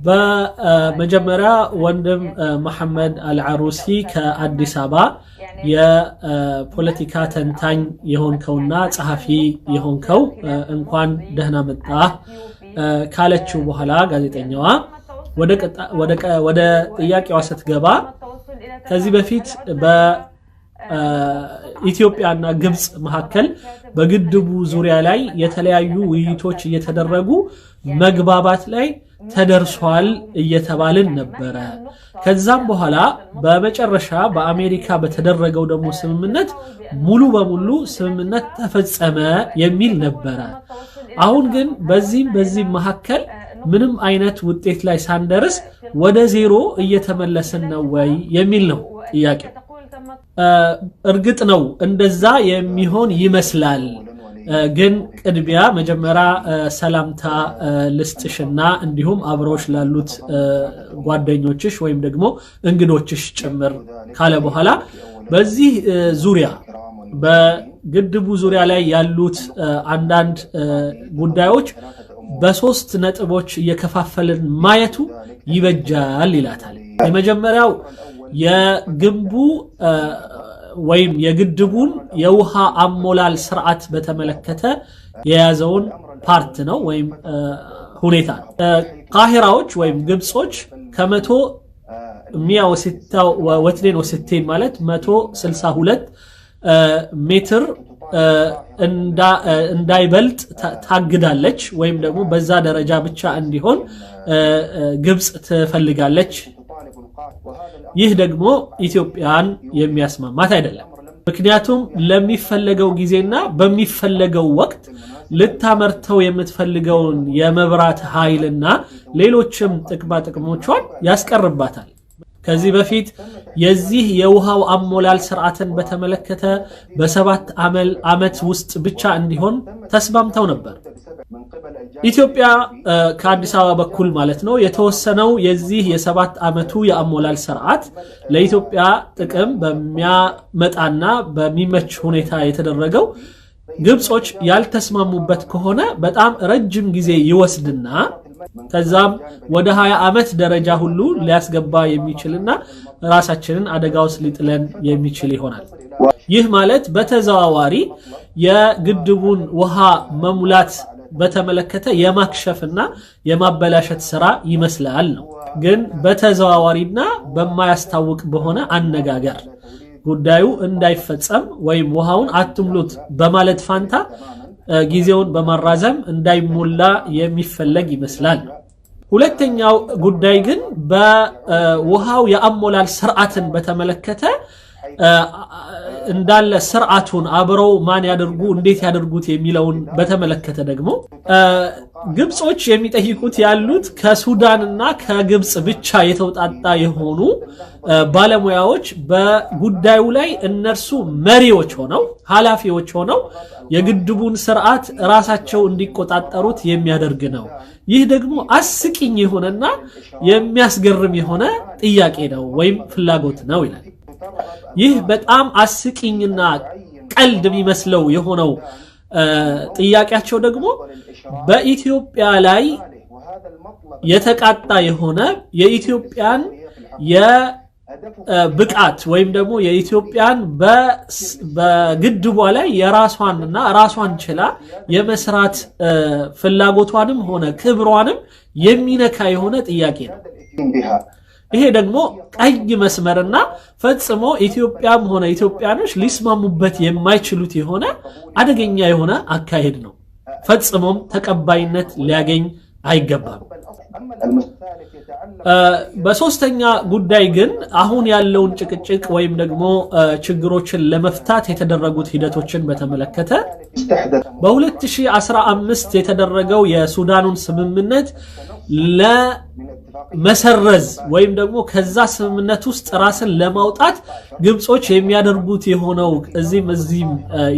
በመጀመሪያ ወንድም መሐመድ አልዓሩሲ ከአዲስ አበባ የፖለቲካ ተንታኝ የሆንከውና ጸሐፊ የሆንከው እንኳን ደህና መጣ ካለችው በኋላ ጋዜጠኛዋ ወደ ጥያቄዋ ስትገባ ከዚህ በፊት በኢትዮጵያና ግብጽ መካከል በግድቡ ዙሪያ ላይ የተለያዩ ውይይቶች እየተደረጉ መግባባት ላይ ተደርሷል እየተባልን ነበር። ከዛም በኋላ በመጨረሻ በአሜሪካ በተደረገው ደግሞ ስምምነት ሙሉ በሙሉ ስምምነት ተፈጸመ የሚል ነበር። አሁን ግን በዚህ መካከል ምንም አይነት ውጤት ላይ ሳንደርስ ወደ ዜሮ እየተመለሰን ነው ወይ የሚል ነው ጥያቄው። እርግጥ ነው እንደዛ የሚሆን ይመስላል። ግን ቅድሚያ መጀመሪያ ሰላምታ ልስጥሽና እንዲሁም አብሮሽ ላሉት ጓደኞችሽ ወይም ደግሞ እንግዶችሽ ጭምር ካለ በኋላ በዚህ ዙሪያ በግድቡ ዙሪያ ላይ ያሉት አንዳንድ ጉዳዮች በሶስት ነጥቦች እየከፋፈልን ማየቱ ይበጃል ይላታል። የመጀመሪያው የግንቡ ወይም የግድቡን የውሃ አሞላል ስርዓት በተመለከተ የያዘውን ፓርት ነው ወይም ሁኔታ ነው። ቃሂራዎች ወይም ግብጾች ከመቶ 160 ማለት 162 ግብጽ እንዳይበልጥ ታግዳለች ወይም ደግሞ በዛ ደረጃ ብቻ እንዲሆን ግብጽ ትፈልጋለች። ይህ ደግሞ ኢትዮጵያን የሚያስማማት አይደለም። ምክንያቱም ለሚፈለገው ጊዜና በሚፈለገው ወቅት ልታመርተው የምትፈልገውን የመብራት ኃይልና ሌሎችም ጥቅሞቿን ያስቀርባታል። ከዚህ በፊት የዚህ የውሃው አሞላል ስርዓትን በተመለከተ በ7 ዓመት ውስጥ ብቻ እንዲሆን ተስማምተው ነበር። ኢትዮጵያ ከአዲስ አበባ በኩል ማለት ነው የተወሰነው የዚህ የ7 ዓመቱ የአሞላል ስርዓት ለኢትዮጵያ ጥቅም በሚያመጣና በሚመች ሁኔታ የተደረገው ግብጾች ያልተስማሙበት ከሆነ በጣም ረጅም ጊዜ ይወስድና ከዛም ወደ 20 ዓመት ደረጃ ሁሉ ሊያስገባ የሚችልና ራሳችንን አደጋ ውስጥ ሊጥለን የሚችል ይሆናል። ይህ ማለት በተዘዋዋሪ የግድቡን ውሃ መሙላት በተመለከተ የማክሸፍና የማበላሸት ስራ ይመስላል ነው። ግን በተዘዋዋሪና በማያስታውቅ በሆነ አነጋገር ጉዳዩ እንዳይፈጸም ወይም ውሃውን አትሙሉት በማለት ፋንታ ጊዜውን በማራዘም እንዳይሞላ የሚፈለግ ይመስላል። ሁለተኛው ጉዳይ ግን በውሃው የአሞላል ስርዓትን በተመለከተ እንዳለ ስርዓቱን አብረው ማን ያደርጉ እንዴት ያደርጉት የሚለውን በተመለከተ ደግሞ ግብጾች የሚጠይቁት ያሉት ከሱዳንና ከግብጽ ብቻ የተውጣጣ የሆኑ ባለሙያዎች በጉዳዩ ላይ እነርሱ መሪዎች ሆነው ኃላፊዎች ሆነው የግድቡን ስርዓት ራሳቸው እንዲቆጣጠሩት የሚያደርግ ነው። ይህ ደግሞ አስቂኝ የሆነና የሚያስገርም የሆነ ጥያቄ ነው ወይም ፍላጎት ነው ይላል። ይህ በጣም አስቂኝና ቀልድ የሚመስለው የሆነው ጥያቄያቸው ደግሞ በኢትዮጵያ ላይ የተቃጣ የሆነ የኢትዮጵያን የብቃት ወይም ደግሞ የኢትዮጵያን በግድቧ ላይ የራሷንና ራሷን ችላ የመስራት ፍላጎቷንም ሆነ ክብሯንም የሚነካ የሆነ ጥያቄ ነው። ይሄ ደግሞ ቀይ መስመርና ፈጽሞ ኢትዮጵያም ሆነ ኢትዮጵያኖች ሊስማሙበት የማይችሉት የሆነ አደገኛ የሆነ አካሄድ ነው። ፈጽሞም ተቀባይነት ሊያገኝ አይገባም። በሶስተኛ ጉዳይ ግን አሁን ያለውን ጭቅጭቅ ወይም ደግሞ ችግሮችን ለመፍታት የተደረጉት ሂደቶችን በተመለከተ በ2015 የተደረገው የሱዳኑን ስምምነት ለመሰረዝ ወይም ደግሞ ከዛ ስምምነት ውስጥ ራስን ለማውጣት ግብጾች የሚያደርጉት የሆነው እዚህም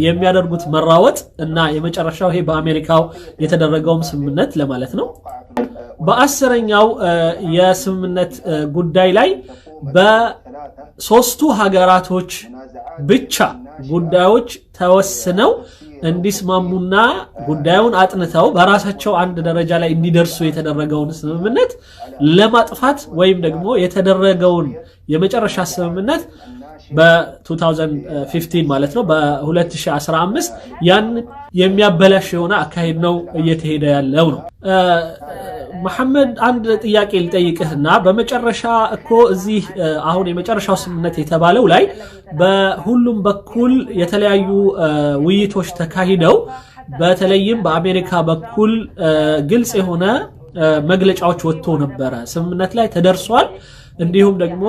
የሚያደርጉት መራወጥ እና የመጨረሻው ይሄ በአሜሪካው የተደረገውም ስምምነት ለማለት ነው። በ10ኛው የስምምነት ጉዳይ ላይ በሶስቱ ሀገራቶች ብቻ ጉዳዮች ተወስነው እንዲስማሙና ጉዳዩን አጥንተው በራሳቸው አንድ ደረጃ ላይ እንዲደርሱ የተደረገውን ስምምነት ለማጥፋት ወይም ደግሞ የተደረገውን የመጨረሻ ስምምነት በ2015 ማለት ነው በ2015 ያን የሚያበላሽ የሆነ አካሄድ ነው እየተሄደ ያለው ነው መሐመድ አንድ ጥያቄ ልጠይቅህና በመጨረሻ እኮ እዚህ አሁን የመጨረሻው ስምምነት የተባለው ላይ በሁሉም በኩል የተለያዩ ውይይቶች ተካሂደው በተለይም በአሜሪካ በኩል ግልጽ የሆነ መግለጫዎች ወጥቶ ነበር ስምምነት ላይ ተደርሷል እንዲሁም ደግሞ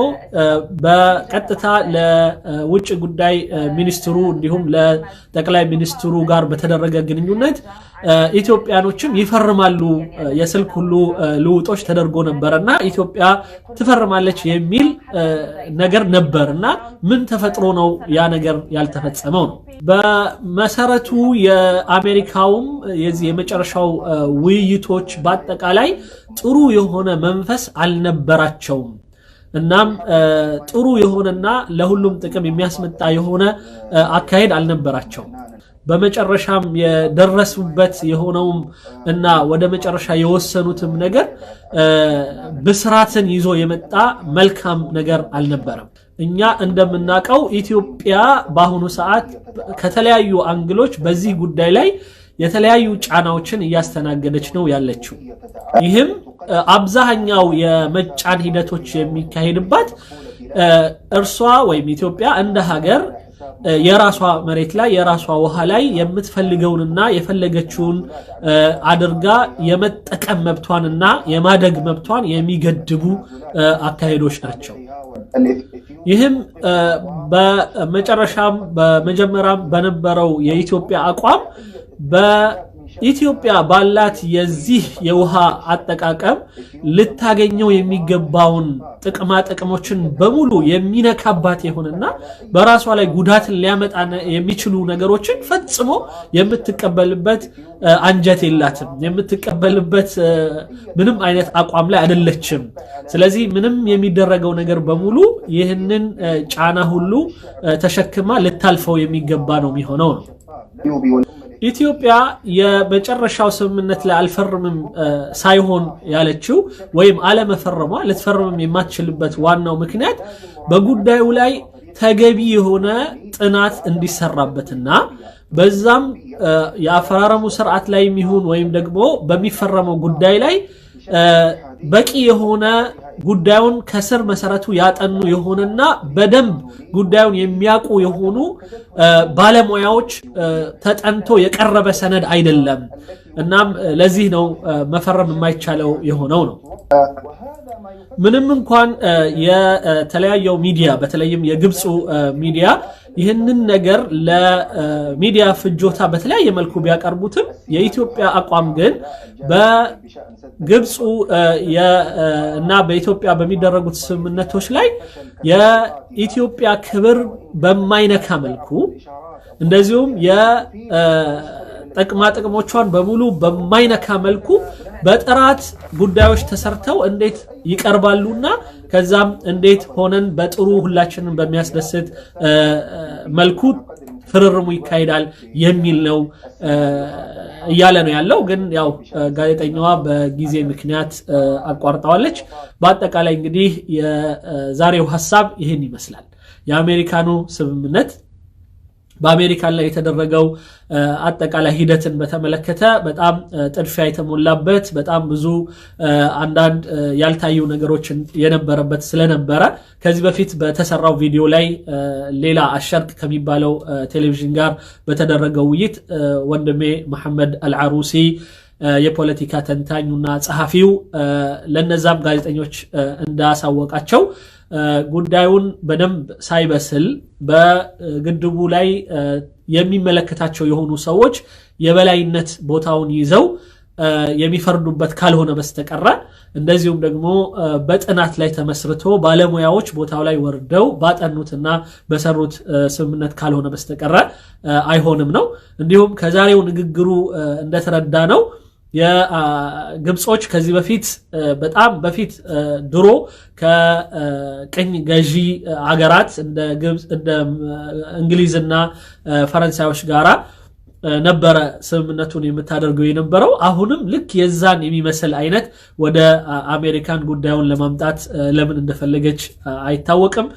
በቀጥታ ለውጭ ጉዳይ ሚኒስትሩ እንዲሁም ለጠቅላይ ሚኒስትሩ ጋር በተደረገ ግንኙነት ኢትዮጵያኖችም ይፈርማሉ የስልክ ሁሉ ልውጦች ተደርጎ ነበርና ኢትዮጵያ ትፈርማለች የሚል ነገር ነበርና ምን ተፈጥሮ ነው ያ ነገር ያልተፈጸመው ነው በመሰረቱ የአሜሪካውም የዚህ የመጨረሻው ውይይቶች በአጠቃላይ ጥሩ የሆነ መንፈስ አልነበራቸውም እናም ጥሩ የሆነና ለሁሉም ጥቅም የሚያስመጣ የሆነ አካሄድ አልነበራቸውም በመጨረሻም የደረሱበት የሆነውም እና ወደ መጨረሻ የወሰኑትም ነገር በስራትን ይዞ የመጣ መልካም ነገር አልነበረም እኛ እንደምናቀው ኢትዮጵያ በአሁኑ ሰዓት ከተለያዩ አንግሎች በዚህ ጉዳይ ላይ የተለያዩ ጫናዎችን ያስተናገደች ነው ያለችው ይህም አብዛኛው የመጫን ሂደቶች የሚካሄድባት እርሷ ወይም ኢትዮጵያ እንደ ሀገር የራሷ መሬት ላይ የራሷ ውሃ ላይ የምትፈልገውንና የፈለገችውን አድርጋ የመጠቀም መብቷንና የማደግ መብቷን የሚገድቡ አካሄዶች ናቸው ይህም በመጨረሻም በመጀመሪያም በነበረው የኢትዮጵያ አቋም በኢትዮጵያ ባላት የዚህ የውሃ አጠቃቀም ልታገኘው የሚገባውን ጥቅሞችን በሙሉ የሚነካባት ይሆንና በራሷ ላይ ጉዳትን ሊያመጣ የሚችሉ ነገሮችን ፈጽሞ የምትቀበልበት አንጀት የላትም የምትቀበልበት ምንም አይነት አቋም ላይ አይደለችም ስለዚህ ምንም የሚደረገው ነገር በሙሉ ይህንን ጫና ሁሉ ተሸክማ ልታልፈው የሚገባ ነው የሚሆነው ነው ኢትዮጵያ የመጨረሻው ስምምነት ላይ አልፈርምም ሳይሆን ያለችው ወይም አለመፈረሟ ልትፈርምም የማትችልበት ዋናው ምክንያት በጉዳዩ ላይ ተገቢ የሆነ ጥናት እንዲሰራበትና በዛም የአፈራረሙ ስርዓት ላይ የሚሆን ወይም ደግሞ በሚፈረመው ጉዳይ ላይ በቂ የሆነ ጉዳዩን ከስር መሰረቱ ያጠኑ የሆነና በደንብ ጉዳዩን የሚያቁ የሆኑ ባለሙያዎች ተጠንቶ የቀረበ ሰነድ አይደለም እናም ለዚህ ነው መፈረም የማይቻለው የሆነው ነው ምንም እንኳን የተለያየው ሚዲያ በተለይም የግብፁ ሚዲያ ይህንን ነገር ለሚዲያ ፍጆታ በተለያየ መልኩ ቢያቀርቡትም የኢትዮጵያ አቋም ግን በግብፁ እና በኢትዮጵያ በሚደረጉት ስምምነቶች ላይ የኢትዮጵያ ክብር በማይነካ መልኩ እንደዚሁም ጥቅሞቿን በሙሉ በማይነካ መልኩ በጥራት ጉዳዮች ተሰርተው እንዴት ይቀርባሉና ከዛም እንዴት ሆነን በጥሩ ሁላችንን በሚያስደስት መልኩ ፍርርሙ ይካሄዳል የሚል ነው እያለ ነው ያለው ግን ያው ጋዜጠኛዋ በጊዜ ምክንያት አቋርጣዋለች በአጠቃላይ እንግዲህ የዛሬው ሐሳብ ይሄን ይመስላል የአሜሪካኑ ስምምነት በአሜሪካ ላይ የተደረገው አጠቃላይ ሂደትን በተመለከተ በጣም ጥድፊያ የተሞላበት በጣም ብዙ አንዳንድ ያልታዩ ነገሮችን የነበረበት ስለነበረ ከዚህ በፊት በተሰራው ቪዲዮ ላይ ሌላ አሸርቅ ከሚባለው ቴሌቪዥን ጋር በተደረገው ውይይት ወንድሜ መሐመድ አልዓሩሲ የፖለቲካ ተንታኙና ጸሐፊው ለነዛም ጋዜጠኞች እንዳሳወቃቸው ጉዳዩን በደንብ ሳይበስል በግድቡ ላይ የሚመለከታቸው የሆኑ ሰዎች የበላይነት ቦታውን ይዘው የሚፈርዱበት ካልሆነ በስተቀር እንደዚሁም ደግሞ በጥናት ላይ ተመስርቶ ባለሙያዎች ቦታው ላይ ወርደው ባጠኑትና በሰሩት ስምምነት ካልሆነ በስተቀር አይሆንም ነው እንዲሁም ከዛሬው ንግግሩ እንደተረዳ ነው የግብጾች ከዚህ በፊት በጣም በፊት ድሮ ከቀኝ ገዢ አገራት እንደ ግብጽ እንደ እንግሊዝና ፈረንሳዮች ጋራ ነበረ ስምምነቱን የምታደርገው የነበረው አሁንም ልክ የዛን የሚመስል አይነት ወደ አሜሪካን ጉዳዩን ለማምጣት ለምን እንደፈለገች አይታወቅም